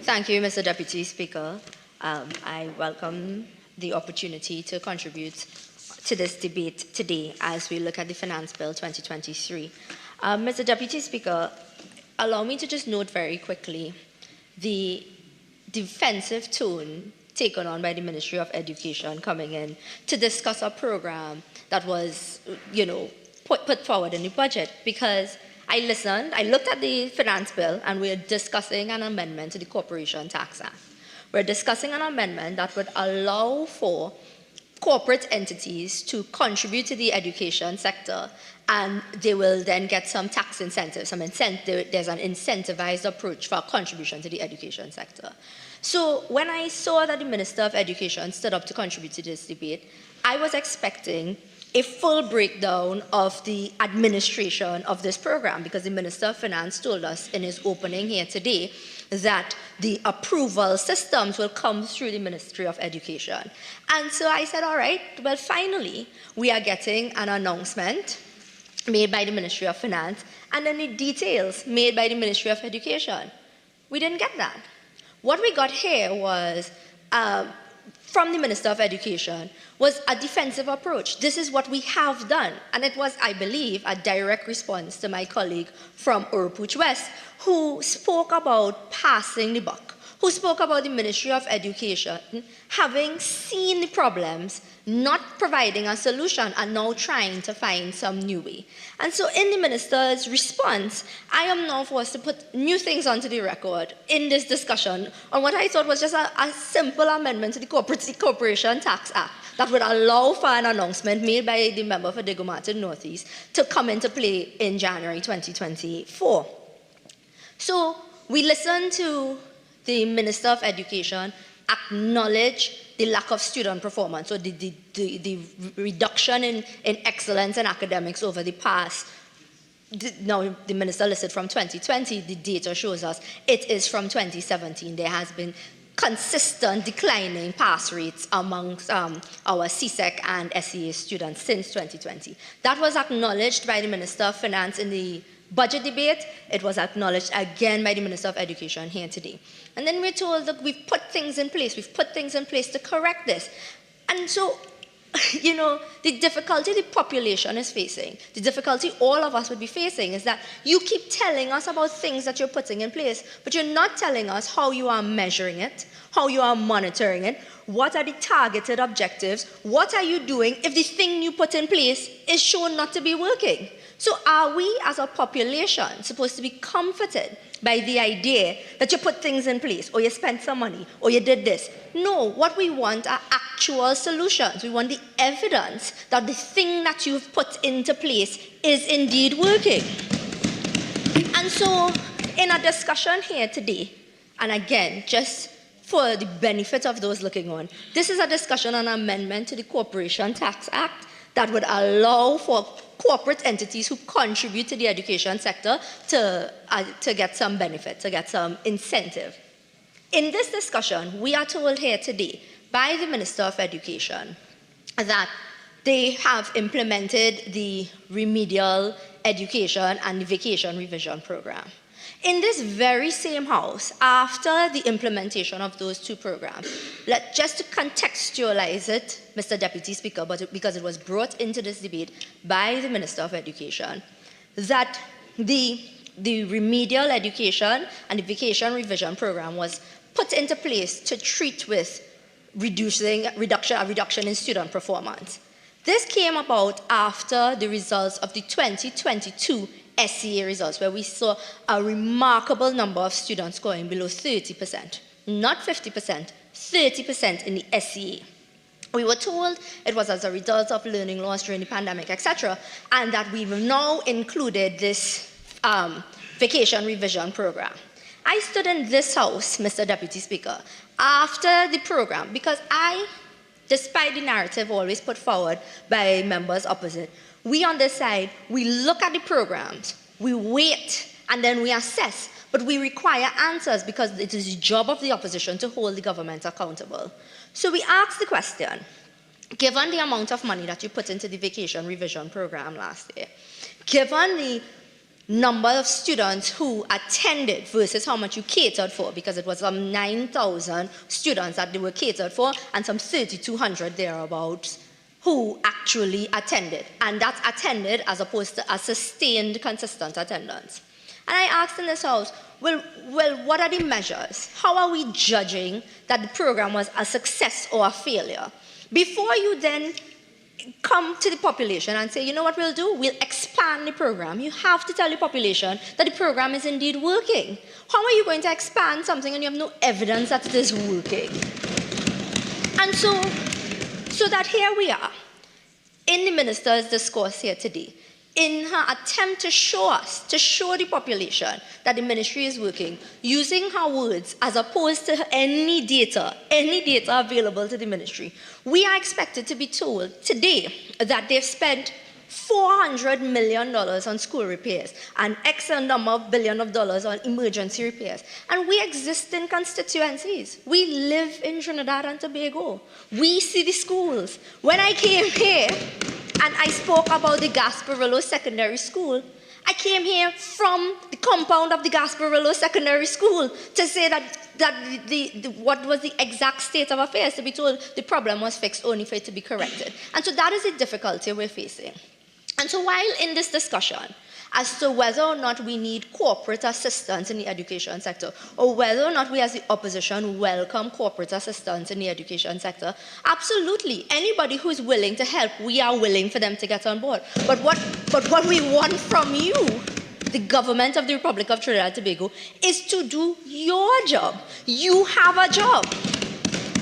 Thank you, Mr. Deputy Speaker. I welcome the opportunity to contribute to this debate today as we look at the Finance Bill 2023. Mr. Deputy Speaker, allow me to just note very quickly the defensive tone taken on by the Ministry of Education coming in to discuss a program that was, put forward in the budget, because I listened, I looked at the finance bill, and we're discussing an amendment to the Corporation Tax Act. We're discussing an amendment that would allow for corporate entities to contribute to the education sector, and they will then get some tax incentives, there's an incentivized approach for contribution to the education sector. So when I saw that the Minister of Education stood up to contribute to this debate, I was expecting a full breakdown of the administration of this program, because the Minister of Finance told us in his opening here today that the approval systems will come through the Ministry of Education. And so I said, all right, well, finally, we are getting an announcement made by the Ministry of Finance, and then the details made by the Ministry of Education. We didn't get that. What we got here was, from the Minister of Education, was a defensive approach. This is what we have done. And it was, I believe, a direct response to my colleague from Urupuch West, who spoke about passing the buck, who spoke about the Ministry of Education having seen the problems, not providing a solution, and now trying to find some new way. And so in the Minister's response, I am now forced to put new things onto the record in this discussion on what I thought was just a simple amendment to the Corporation Tax Act that would allow for an announcement made by the member for Diego Martin Northeast to come into play in January 2024. So we listened to the Minister of Education acknowledge the lack of student performance, or the reduction in excellence in academics over the past. Now, the Minister listed from 2020, the data shows us it is from 2017. There has been consistent declining pass rates amongst our CSEC and SEA students since 2020. That was acknowledged by the Minister of Finance in the budget debate. It was acknowledged again by the Minister of Education here today. And then we're told that we've put things in place to correct this. And so, the difficulty the population is facing, the difficulty all of us would be facing, is that you keep telling us about things that you're putting in place, but you're not telling us how you are measuring it, how you are monitoring it, what are the targeted objectives, what are you doing if the thing you put in place is shown not to be working. So are we as a population supposed to be comforted by the idea that you put things in place, or you spent some money, or you did this? No, what we want are actual solutions. We want the evidence that the thing that you've put into place is indeed working. And so in a discussion here today, and again, just for the benefit of those looking on, this is a discussion on an amendment to the Corporation Tax Act that would allow for corporate entities who contribute to the education sector to get some benefit, to get some incentive. In this discussion, we are told here today by the Minister of Education that they have implemented the remedial education and the vacation revision program. In this very same house, after the implementation of those two programs, just to contextualize it, Mr. Deputy Speaker, because it was brought into this debate by the Minister of Education, that the remedial education and the vacation revision program was put into place to treat with a reduction in student performance. This came about after the results of the 2022 SEA results, where we saw a remarkable number of students scoring below 30%, not 50%, 30% in the SEA. We were told it was as a result of learning loss during the pandemic, etc., and that we've now included this vacation revision program. I stood in this house, Mr. Deputy Speaker, after the program, because despite the narrative always put forward by members opposite, we on this side, we look at the programs, we wait, and then we assess. But we require answers, because it is the job of the opposition to hold the government accountable. So we asked the question, given the amount of money that you put into the vacation revision program last year, given the number of students who attended versus how much you catered for, because it was some 9,000 students that they were catered for and some 3,200 thereabouts who actually attended. And that's attended as opposed to a sustained, consistent attendance. And I asked in this house, well, what are the measures? How are we judging that the program was a success or a failure? Before you then come to the population and say, you know what we'll do? We'll expand the program. You have to tell the population that the program is indeed working. How are you going to expand something and you have no evidence that it is working? And so that here we are, in the minister's discourse here today, in her attempt to show us, to show the population that the ministry is working, using her words as opposed to any data available to the ministry, we are expected to be told today that they've spent $400 million on school repairs and X number of billion of dollars on emergency repairs. And we exist in constituencies. We live in Trinidad and Tobago. We see the schools. When I came here, and I spoke about the Gasparillo Secondary School, I came here from the compound of the Gasparillo Secondary School to say that what was the exact state of affairs, to be told the problem was fixed only for it to be corrected. And so that is the difficulty we're facing. And so while in this discussion as to whether or not we need corporate assistance in the education sector, or whether or not we as the opposition welcome corporate assistance in the education sector, absolutely, anybody who is willing to help, we are willing for them to get on board. But what we want from you, the government of the Republic of Trinidad and Tobago, is to do your job. You have a job.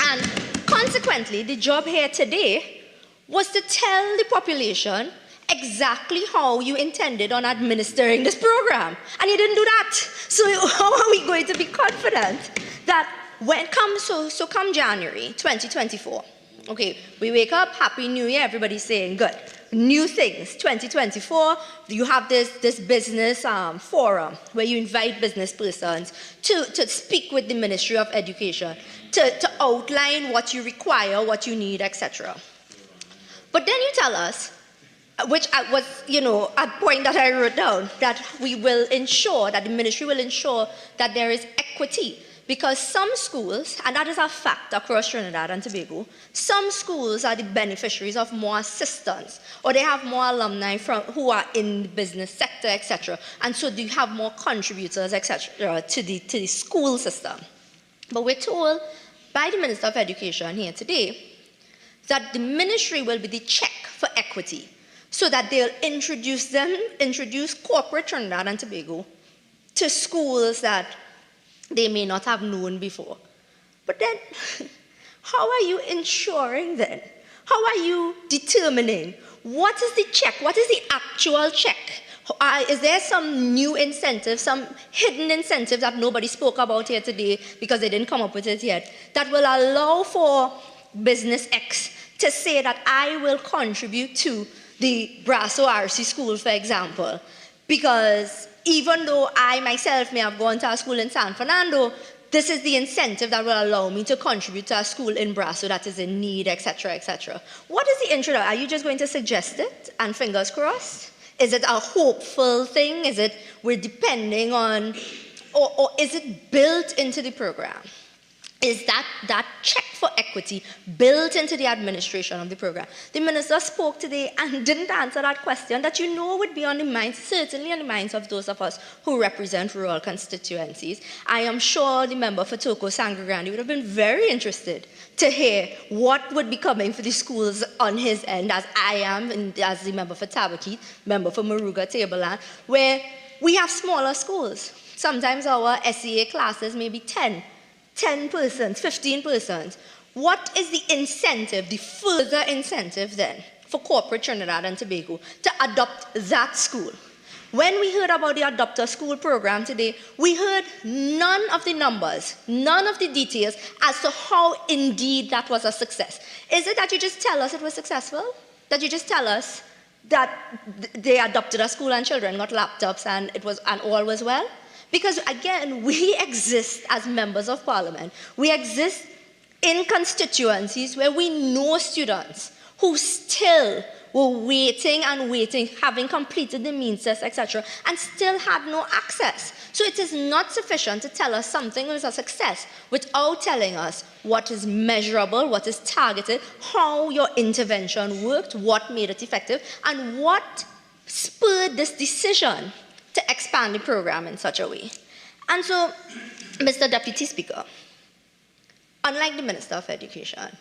And consequently, the job here today was to tell the population exactly how you intended on administering this program. And you didn't do that. So how are we going to be confident that when come January 2024, okay, we wake up, Happy New Year, everybody's saying good. New things, 2024, you have this business forum where you invite business persons to speak with the Ministry of Education, to outline what you require, what you need, etc. But then you tell us, which was, a point that I wrote down, that we will ensure, that the ministry will ensure that there is equity. Because some schools, and that is a fact across Trinidad and Tobago, some schools are the beneficiaries of more assistance, or they have more alumni who are in the business sector, etc. And so they have more contributors, etc., to the school system. But we're told by the Minister of Education here today that the ministry will be the check for equity, so that they'll introduce corporate Trinidad and Tobago to schools that they may not have known before. But then, how are you ensuring then? How are you determining? What is the check? What is the actual check? Is there some new incentive, some hidden incentive that nobody spoke about here today because they didn't come up with it yet, that will allow for business X to say that I will contribute to the Brasso RC school, for example, because even though I myself may have gone to a school in San Fernando, this is the incentive that will allow me to contribute to a school in Brasso that is in need, etc., etc. What is the introduction? Are you just going to suggest it and fingers crossed? Is it a hopeful thing? Is it we're depending on, or is it built into the program? Is that check for equity built into the administration of the program? The minister spoke today and didn't answer that question that would be on the minds, certainly on the minds of those of us who represent rural constituencies. I am sure the member for Toko Sangre would have been very interested to hear what would be coming for the schools on his end, as I am, and as the member for Tabaquite, member for Maruga Tableland, where we have smaller schools. Sometimes our SEA classes may be 10 persons, 15 persons. What is the incentive, the further incentive then, for corporate Trinidad and Tobago to adopt that school? When we heard about the Adopt a School program today, we heard none of the numbers, none of the details as to how indeed that was a success. Is it that you just tell us it was successful? That you just tell us that they adopted a school and children got laptops and all was well? Because again, we exist as members of parliament. We exist in constituencies where we know students who still were waiting and waiting, having completed the means test, etc., and still had no access. So it is not sufficient to tell us something is a success without telling us what is measurable, what is targeted, how your intervention worked, what made it effective, and what spurred this decision to expand the program in such a way. And so, Mr. Deputy Speaker, unlike the Minister of Education,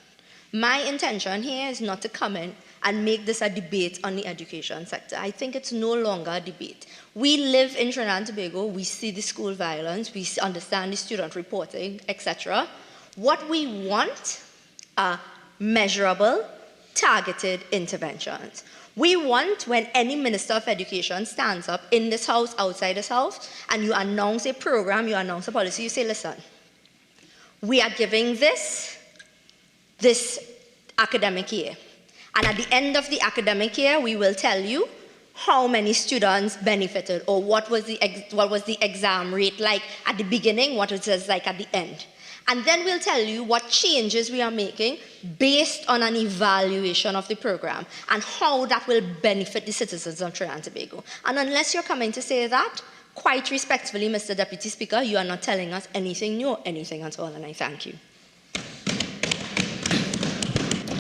my intention here is not to come in and make this a debate on the education sector. I think it's no longer a debate. We live in Trinidad and Tobago, we see the school violence, we understand the student reporting, etc. What we want are measurable, targeted interventions. We want, when any Minister of Education stands up in this house, outside this house, and you announce a program, you announce a policy, you say, listen, we are giving this academic year. And at the end of the academic year, we will tell you how many students benefited, or what was the exam rate like at the beginning, what it was like at the end. And then we'll tell you what changes we are making based on an evaluation of the program and how that will benefit the citizens of Trinidad and Tobago. And unless you're coming to say that, quite respectfully, Mr. Deputy Speaker, you are not telling us anything new, anything at all, and I thank you.